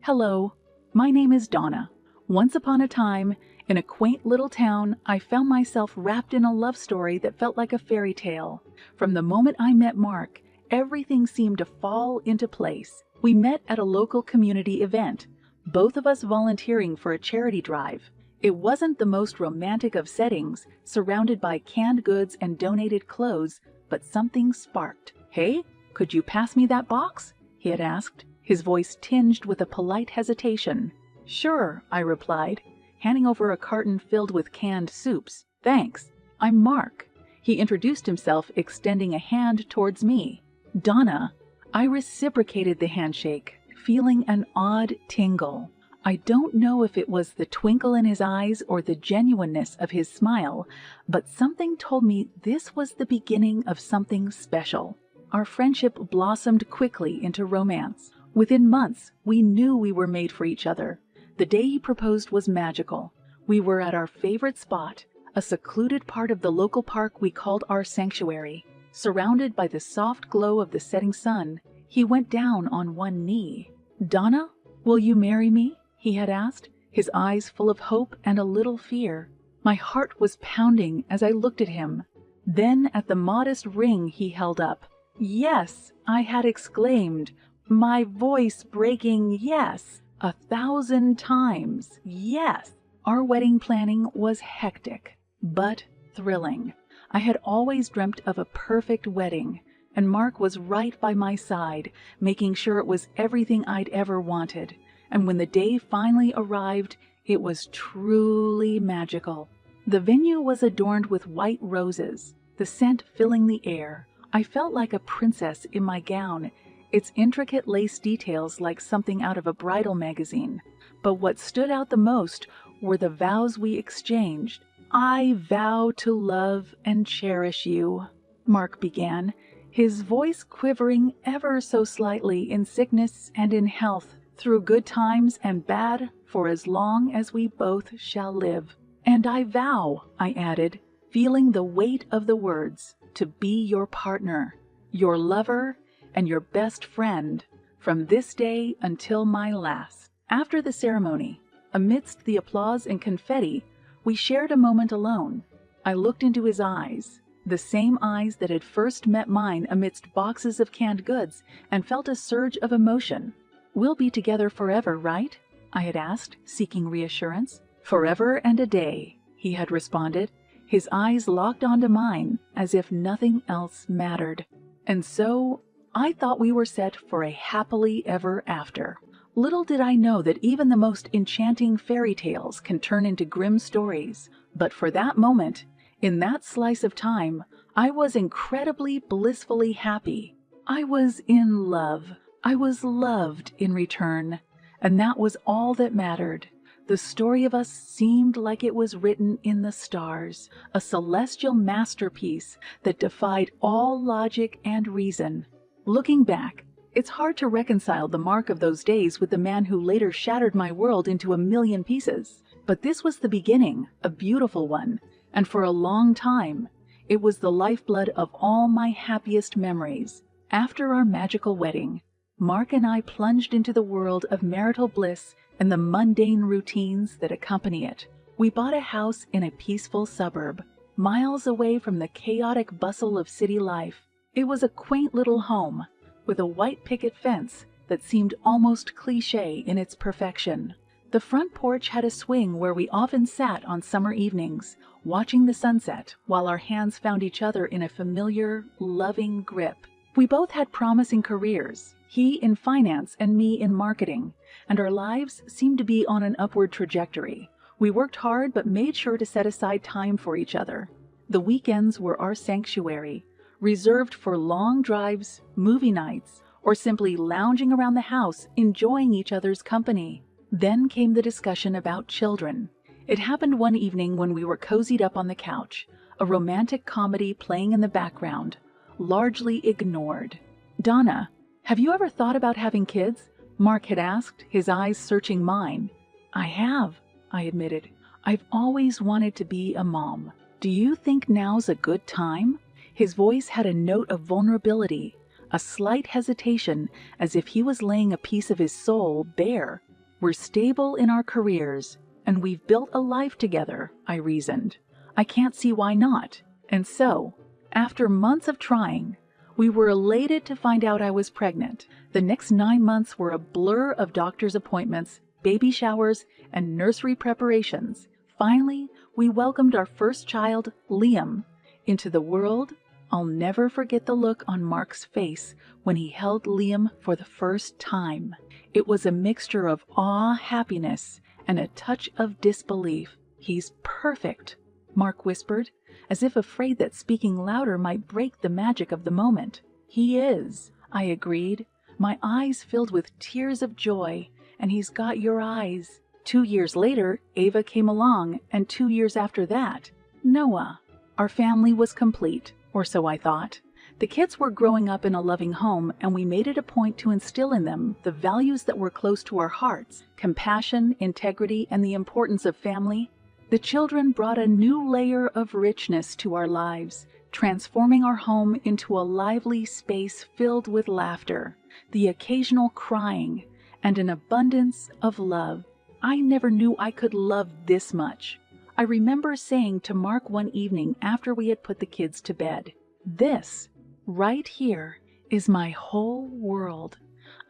Hello, my name is Donna. Once upon a time, in a quaint little town, I found myself wrapped in a love story that felt like a fairy tale. From the moment I met Mark, everything seemed to fall into place. We met at a local community event, both of us volunteering for a charity drive. It wasn't the most romantic of settings, surrounded by canned goods and donated clothes, but something sparked. "Hey, could you pass me that box?" he had asked, his voice tinged with a polite hesitation. "Sure," I replied, handing over a carton filled with canned soups. "Thanks. I'm Mark." He introduced himself, extending a hand towards me. "Donna." I reciprocated the handshake, feeling an odd tingle. I don't know if it was the twinkle in his eyes or the genuineness of his smile, but something told me this was the beginning of something special. Our friendship blossomed quickly into romance. Within months, we knew we were made for each other. The day he proposed was magical. We were at our favorite spot, a secluded part of the local park we called our sanctuary. Surrounded by the soft glow of the setting sun, he went down on one knee. "Donna, will you marry me?" he had asked, his eyes full of hope and a little fear. My heart was pounding as I looked at him. Then at the modest ring he held up. "Yes," I had exclaimed, my voice breaking yes 1,000 times. Yes! Our wedding planning was hectic, but thrilling. I had always dreamt of a perfect wedding, and Mark was right by my side, making sure it was everything I'd ever wanted. And when the day finally arrived, it was truly magical. The venue was adorned with white roses, the scent filling the air. I felt like a princess in my gown, its intricate lace details like something out of a bridal magazine. But what stood out the most were the vows we exchanged. "I vow to love and cherish you," Mark began, his voice quivering ever so slightly in sickness and in health, "through good times and bad, for as long as we both shall live." "And I vow," I added, feeling the weight of the words, "to be your partner, your lover, and your best friend, from this day until my last." After the ceremony, amidst the applause and confetti, we shared a moment alone. I looked into his eyes, the same eyes that had first met mine amidst boxes of canned goods, and felt a surge of emotion. "We'll be together forever, right?" I had asked, seeking reassurance. "Forever and a day," he had responded, his eyes locked onto mine as if nothing else mattered. And so I thought we were set for a happily ever after. Little did I know that even the most enchanting fairy tales can turn into grim stories. But for that moment, in that slice of time, I was incredibly blissfully happy. I was in love. I was loved in return. And that was all that mattered. The story of us seemed like it was written in the stars, a celestial masterpiece that defied all logic and reason. Looking back, it's hard to reconcile the Mark of those days with the man who later shattered my world into a million pieces. But this was the beginning, a beautiful one, and for a long time, it was the lifeblood of all my happiest memories. After our magical wedding, Mark and I plunged into the world of marital bliss and the mundane routines that accompany it. We bought a house in a peaceful suburb, miles away from the chaotic bustle of city life. It was a quaint little home, with a white picket fence that seemed almost cliché in its perfection. The front porch had a swing where we often sat on summer evenings, watching the sunset while our hands found each other in a familiar, loving grip. We both had promising careers, he in finance and me in marketing, and our lives seemed to be on an upward trajectory. We worked hard but made sure to set aside time for each other. The weekends were our sanctuary, reserved for long drives, movie nights, or simply lounging around the house, enjoying each other's company. Then came the discussion about children. It happened one evening when we were cozied up on the couch, a romantic comedy playing in the background, largely ignored. "Donna, have you ever thought about having kids?" Mark had asked, his eyes searching mine. "I have," I admitted. "I've always wanted to be a mom. Do you think now's a good time?" His voice had a note of vulnerability, a slight hesitation, as if he was laying a piece of his soul bare. We're stable in our careers, and we've built a life together, I reasoned. I can't see why not. And so, after months of trying, we were elated to find out I was pregnant. The next 9 months were a blur of doctor's appointments, baby showers, and nursery preparations. Finally, we welcomed our first child, Liam, into the world. I'll never forget the look on Mark's face when he held Liam for the first time. It was a mixture of awe, happiness, and a touch of disbelief. "He's perfect," Mark whispered, as if afraid that speaking louder might break the magic of the moment. "He is," I agreed, my eyes filled with tears of joy. "And he's got your eyes." 2 years later, Ava came along, and 2 years after that, Noah. Our family was complete, or so I thought. The kids were growing up in a loving home, and we made it a point to instill in them the values that were close to our hearts: compassion, integrity, and the importance of family. The children brought a new layer of richness to our lives, transforming our home into a lively space filled with laughter, the occasional crying, and an abundance of love. I never knew I could love this much. I remember saying to Mark one evening after we had put the kids to bed, "This, right here, is my whole world."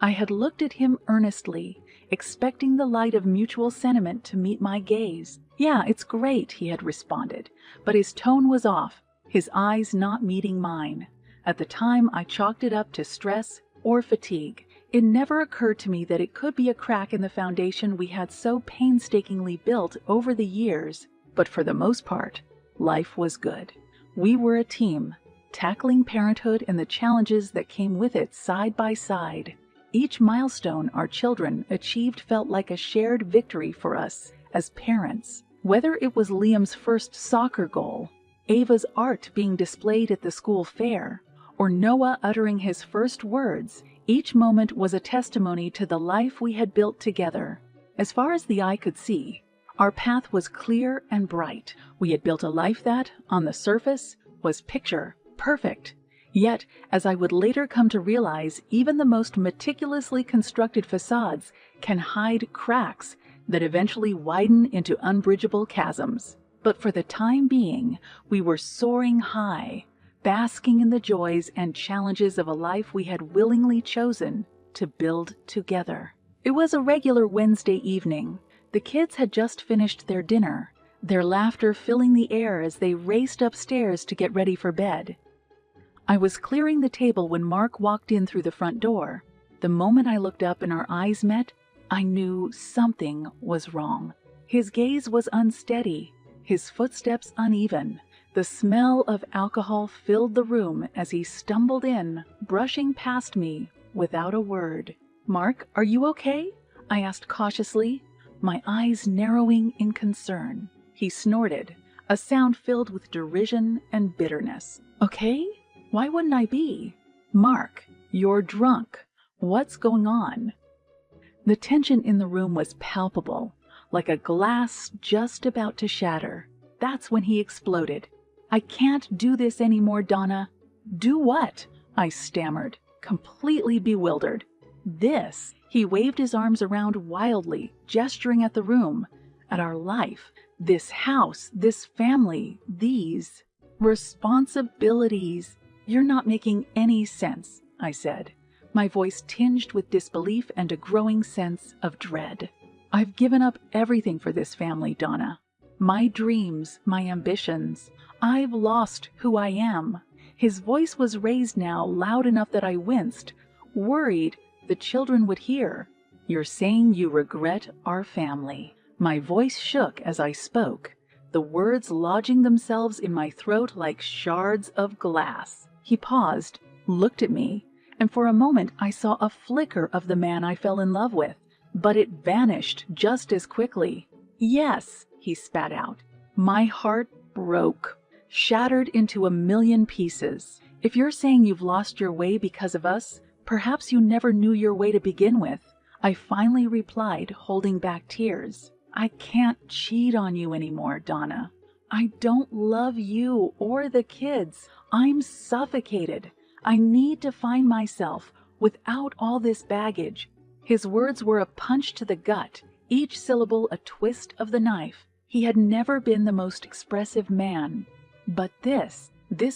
I had looked at him earnestly, expecting the light of mutual sentiment to meet my gaze. "Yeah, it's great," he had responded, but his tone was off, his eyes not meeting mine. At the time, I chalked it up to stress or fatigue. It never occurred to me that it could be a crack in the foundation we had so painstakingly built over the years, but for the most part, life was good. We were a team, tackling parenthood and the challenges that came with it side by side. Each milestone our children achieved felt like a shared victory for us as parents. Whether it was Liam's first soccer goal, Ava's art being displayed at the school fair, or Noah uttering his first words, each moment was a testimony to the life we had built together. As far as the eye could see, our path was clear and bright. We had built a life that, on the surface, was picture perfect. Yet, as I would later come to realize, even the most meticulously constructed facades can hide cracks that eventually widen into unbridgeable chasms. But for the time being, we were soaring high, basking in the joys and challenges of a life we had willingly chosen to build together. It was a regular Wednesday evening. The kids had just finished their dinner, their laughter filling the air as they raced upstairs to get ready for bed. I was clearing the table when Mark walked in through the front door. The moment I looked up and our eyes met, I knew something was wrong. His gaze was unsteady, his footsteps uneven. The smell of alcohol filled the room as he stumbled in, brushing past me without a word. "Mark, are you okay?" I asked cautiously, my eyes narrowing in concern. He snorted, a sound filled with derision and bitterness. "Okay? Why wouldn't I be?" "Mark, you're drunk. What's going on?" The tension in the room was palpable, like a glass just about to shatter. That's when he exploded. "I can't do this anymore, Donna." "Do what?" I stammered, completely bewildered. "This." He waved his arms around wildly, gesturing at the room, at our life, this house, this family, these responsibilities. "You're not making any sense," I said, my voice tinged with disbelief and a growing sense of dread. "I've given up everything for this family, Donna. My dreams, my ambitions. I've lost who I am." His voice was raised now loud enough that I winced, worried the children would hear. "You're saying you regret our family." My voice shook as I spoke, the words lodging themselves in my throat like shards of glass. He paused, looked at me, and for a moment I saw a flicker of the man I fell in love with, but it vanished just as quickly. "Yes," he spat out. My heart broke, shattered into a million pieces. "If you're saying you've lost your way because of us, perhaps you never knew your way to begin with," I finally replied, holding back tears. "I can't cheat on you anymore, Donna. I don't love you or the kids. I'm suffocated. I need to find myself without all this baggage. His words were a punch to the gut, each syllable a twist of the knife. He had never been the most expressive man. But this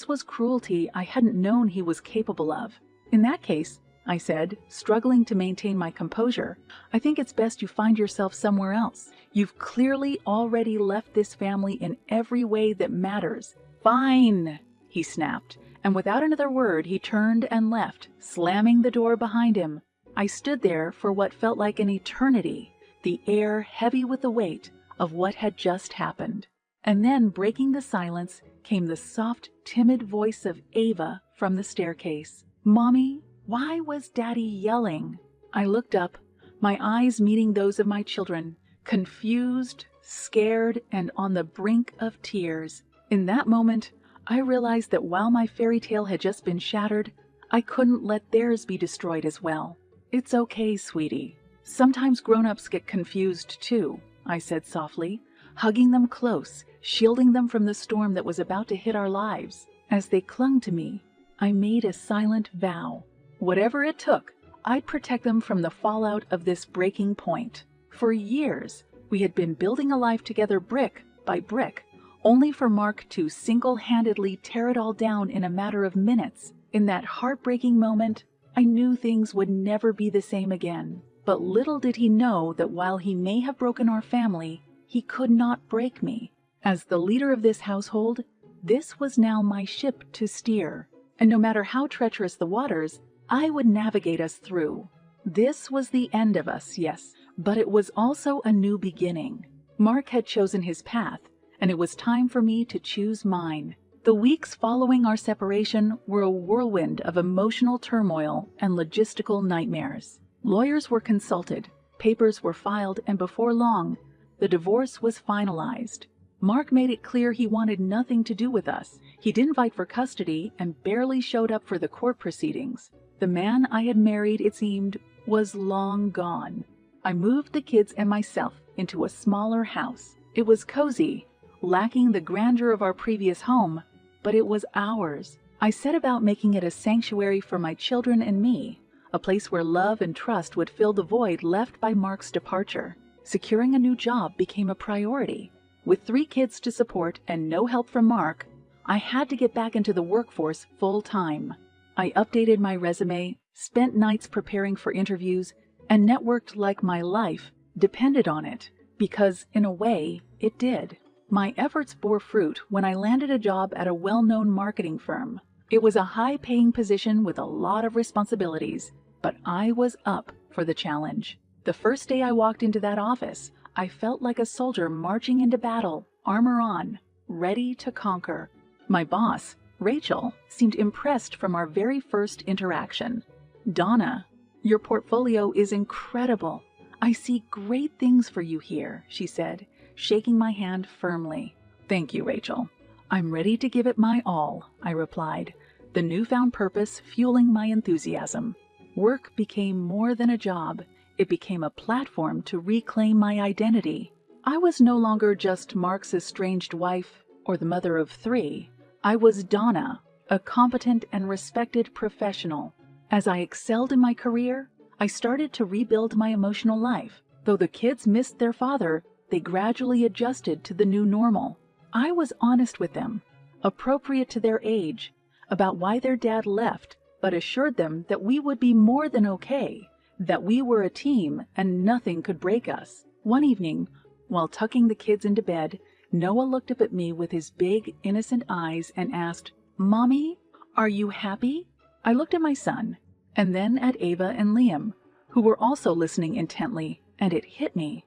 was cruelty I hadn't known he was capable of. In that case, I said, struggling to maintain my composure, I think it's best you find yourself somewhere else. You've clearly already left this family in every way that matters. Fine, he snapped, and without another word he turned and left, slamming the door behind him. I stood there for what felt like an eternity, the air heavy with the weight of what had just happened. And then, breaking the silence, came the soft, timid voice of Ava from the staircase. "Mommy, why was Daddy yelling?" I looked up, my eyes meeting those of my children, confused, scared, and on the brink of tears. In that moment, I realized that while my fairy tale had just been shattered, I couldn't let theirs be destroyed as well. "It's okay, sweetie. Sometimes grown-ups get confused too," I said softly, hugging them close, shielding them from the storm that was about to hit our lives. As they clung to me, I made a silent vow. Whatever it took, I'd protect them from the fallout of this breaking point. For years, we had been building a life together brick by brick, only for Mark to single-handedly tear it all down in a matter of minutes. In that heartbreaking moment, I knew things would never be the same again. But little did he know that while he may have broken our family, he could not break me. As the leader of this household, this was now my ship to steer. And no matter how treacherous the waters, I would navigate us through. This was the end of us, yes, but it was also a new beginning. Mark had chosen his path, and it was time for me to choose mine. The weeks following our separation were a whirlwind of emotional turmoil and logistical nightmares. Lawyers were consulted, papers were filed, and before long, the divorce was finalized. Mark made it clear he wanted nothing to do with us. He didn't fight for custody and barely showed up for the court proceedings. The man I had married, it seemed, was long gone. I moved the kids and myself into a smaller house. It was cozy, lacking the grandeur of our previous home, but it was ours. I set about making it a sanctuary for my children and me, a place where love and trust would fill the void left by Mark's departure. Securing a new job became a priority. With 3 kids to support and no help from Mark, I had to get back into the workforce full-time. I updated my resume, spent nights preparing for interviews, and networked like my life depended on it, because, in a way, it did. My efforts bore fruit when I landed a job at a well-known marketing firm. It was a high-paying position with a lot of responsibilities, but I was up for the challenge. The first day I walked into that office, I felt like a soldier marching into battle, armor on, ready to conquer. My boss, Rachel, seemed impressed from our very first interaction. "Donna, your portfolio is incredible. I see great things for you here," she said, shaking my hand firmly. "Thank you, Rachel. I'm ready to give it my all," I replied, the newfound purpose fueling my enthusiasm. Work became more than a job. It became a platform to reclaim my identity. I was no longer just Mark's estranged wife or the mother of 3. I was Donna, a competent and respected professional. As I excelled in my career, I started to rebuild my emotional life. Though the kids missed their father, they gradually adjusted to the new normal. I was honest with them, appropriate to their age, about why their dad left, but assured them that we would be more than okay, that we were a team and nothing could break us. One evening, while tucking the kids into bed, Noah looked up at me with his big, innocent eyes and asked, "Mommy, are you happy?" I looked at my son, and then at Ava and Liam, who were also listening intently, and it hit me.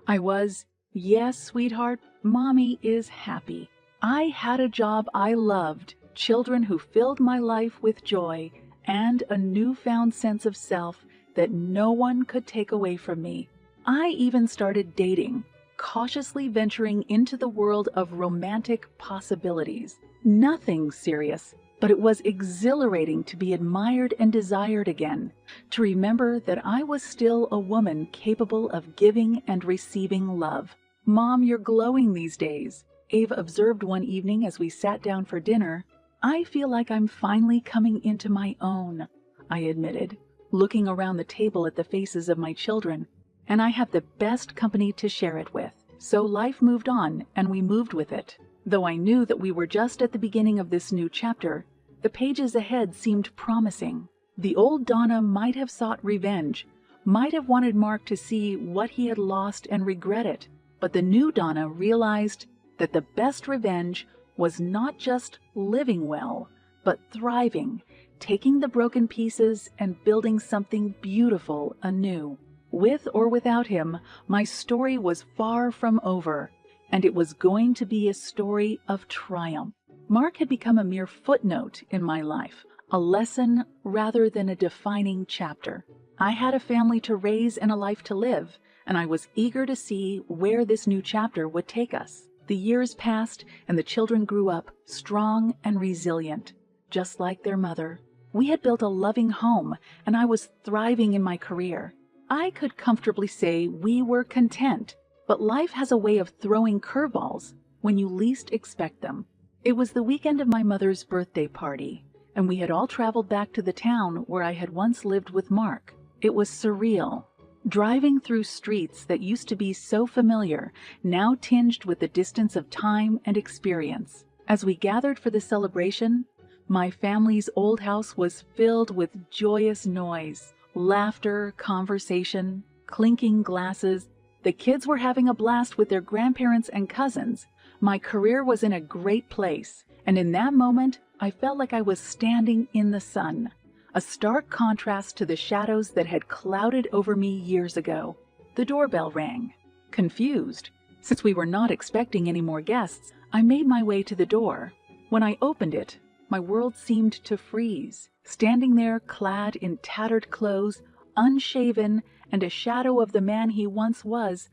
I was, "Yes, sweetheart, Mommy is happy. I had a job I loved, children who filled my life with joy, and a newfound sense of self that no one could take away from me. I even started dating, cautiously venturing into the world of romantic possibilities. Nothing serious, but it was exhilarating to be admired and desired again, to remember that I was still a woman capable of giving and receiving love. "Mom, you're glowing these days," Ava observed one evening as we sat down for dinner. "I feel like I'm finally coming into my own," I admitted. looking around the table at the faces of my children, and I have the best company to share it with. So life moved on, and we moved with it. Though I knew that we were just at the beginning of this new chapter, the pages ahead seemed promising. The old Donna might have sought revenge, might have wanted Mark to see what he had lost and regret it, but the new Donna realized that the best revenge was not just living well, but thriving, taking the broken pieces and building something beautiful anew. With or without him, my story was far from over, and it was going to be a story of triumph. Mark had become a mere footnote in my life, a lesson rather than a defining chapter. I had a family to raise and a life to live, and I was eager to see where this new chapter would take us. The years passed, and the children grew up strong and resilient, just like their mother. We had built a loving home, and I was thriving in my career. I could comfortably say we were content, but life has a way of throwing curveballs when you least expect them. It was the weekend of my mother's birthday party, and we had all traveled back to the town where I had once lived with Mark. It was surreal. Driving through streets that used to be so familiar, now tinged with the distance of time and experience. As we gathered for the celebration, my family's old house was filled with joyous noise, laughter, conversation, clinking glasses. The kids were having a blast with their grandparents and cousins. My career was in a great place, and in that moment, I felt like I was standing in the sun, a stark contrast to the shadows that had clouded over me years ago. The doorbell rang. Confused, since we were not expecting any more guests, I made my way to the door. When I opened it, my world seemed to freeze. Standing there, clad in tattered clothes, unshaven, and a shadow of the man he once was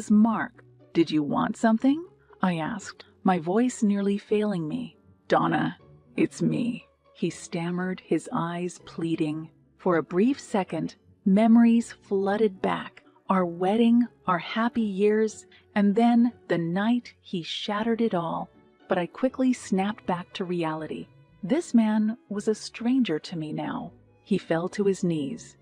Mark. "Did you want something?" I asked, my voice nearly failing me. "Donna, it's me," he stammered, his eyes pleading. For a brief second, memories flooded back. Our wedding, our happy years, and then the night he shattered it all. But I quickly snapped back to reality. This man was a stranger to me now. He fell to his knees.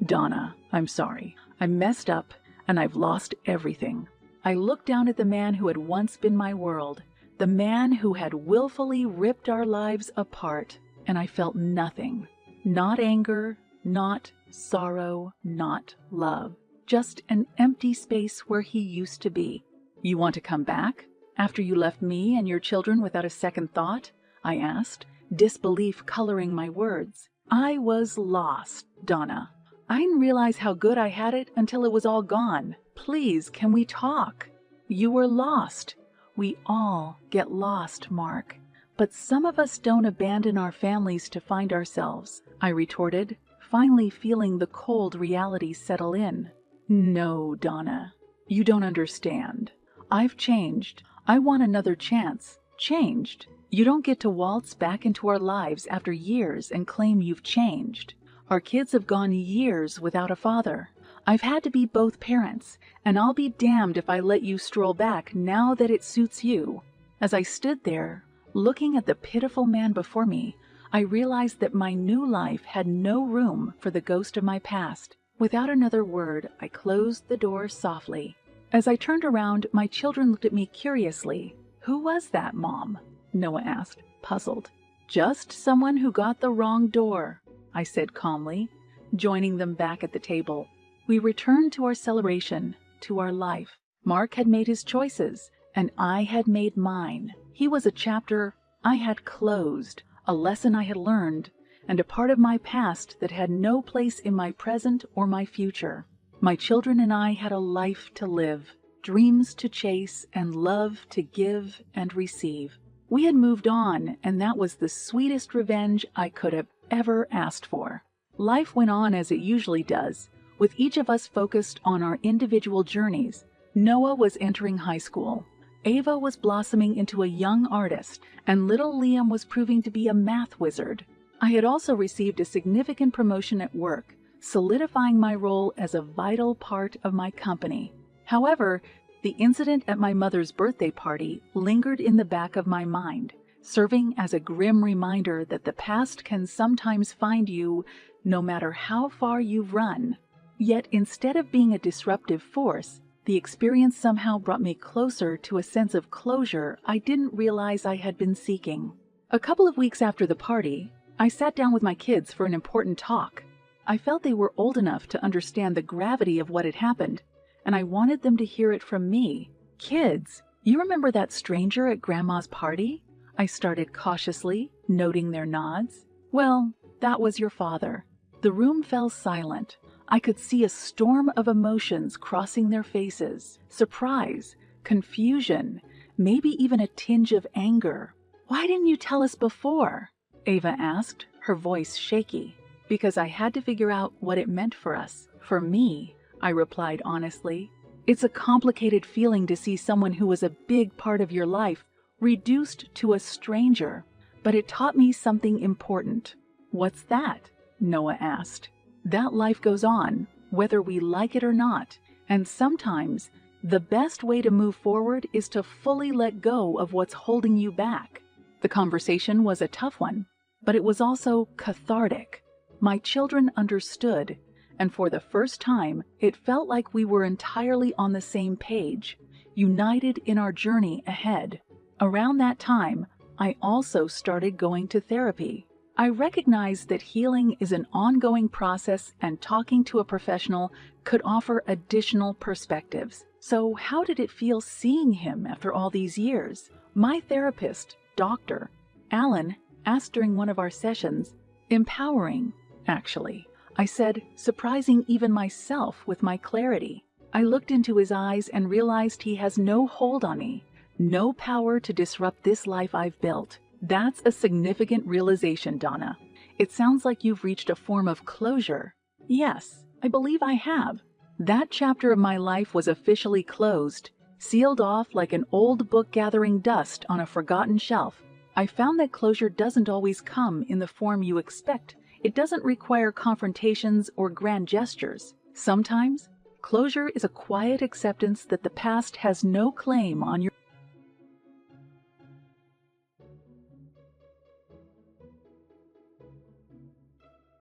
"Donna, I'm sorry. I messed up, and I've lost everything." I looked down at the man who had once been my world, the man who had willfully ripped our lives apart, and I felt nothing. Not anger, not sorrow, not love. Just an empty space where he used to be. "You want to come back? After you left me and your children without a second thought?" I asked, disbelief coloring my words. I was lost, Donna. I didn't realize how good I had it until it was all gone. Please, can we talk? You were lost. We all get lost, Mark. But some of us don't abandon our families to find ourselves, I retorted, finally feeling the cold reality settle in. No, Donna, you don't understand. I've changed. I want another chance. Changed. You don't get to waltz back into our lives after years and claim you've changed. Our kids have gone years without a father. I've had to be both parents, and I'll be damned if I let you stroll back now that it suits you. As I stood there, looking at the pitiful man before me, I realized that my new life had no room for the ghost of my past. Without another word, I closed the door softly. As I turned around, my children looked at me curiously. Who was that, Mom? Noah asked, puzzled. Just someone who got the wrong door, I said calmly, joining them back at the table. We returned to our celebration, to our life. Mark had made his choices, and I had made mine. He was a chapter I had closed, a lesson I had learned, and a part of my past that had no place in my present or my future. My children and I had a life to live, dreams to chase, and love to give and receive. We had moved on, and that was the sweetest revenge I could have ever asked for. Life went on as it usually does, with each of us focused on our individual journeys. Noah was entering high school. Ava was blossoming into a young artist, and little Liam was proving to be a math wizard. I had also received a significant promotion at work, solidifying my role as a vital part of my company. However, the incident at my mother's birthday party lingered in the back of my mind, serving as a grim reminder that the past can sometimes find you no matter how far you've run. Yet instead of being a disruptive force, the experience somehow brought me closer to a sense of closure I didn't realize I had been seeking. A couple of weeks after the party, I sat down with my kids for an important talk. I felt they were old enough to understand the gravity of what had happened, and I wanted them to hear it from me. "Kids, you remember that stranger at Grandma's party?" I started cautiously, noting their nods. "Well, that was your father." The room fell silent. I could see a storm of emotions crossing their faces. Surprise, confusion, maybe even a tinge of anger. "Why didn't you tell us before?" Ava asked, her voice shaky. "Because I had to figure out what it meant for us. For me," I replied honestly. "It's a complicated feeling to see someone who was a big part of your life reduced to a stranger. But it taught me something important." "What's that?" Noah asked. "That life goes on, whether we like it or not. And sometimes the best way to move forward is to fully let go of what's holding you back." The conversation was a tough one, but it was also cathartic. My children understood, and for the first time, it felt like we were entirely on the same page, united in our journey ahead. Around that time, I also started going to therapy. I recognized that healing is an ongoing process and talking to a professional could offer additional perspectives. So how did it feel seeing him after all these years? My therapist, Dr. Alan, asked during one of our sessions, "Empowering, actually." I said, surprising even myself with my clarity. I looked into his eyes and realized he has no hold on me, no power to disrupt this life I've built. That's a significant realization, Donna. It sounds like you've reached a form of closure. Yes, I believe I have. That chapter of my life was officially closed, sealed off like an old book gathering dust on a forgotten shelf. I found that closure doesn't always come in the form you expect. It doesn't require confrontations or grand gestures. Sometimes, closure is a quiet acceptance that the past has no claim on your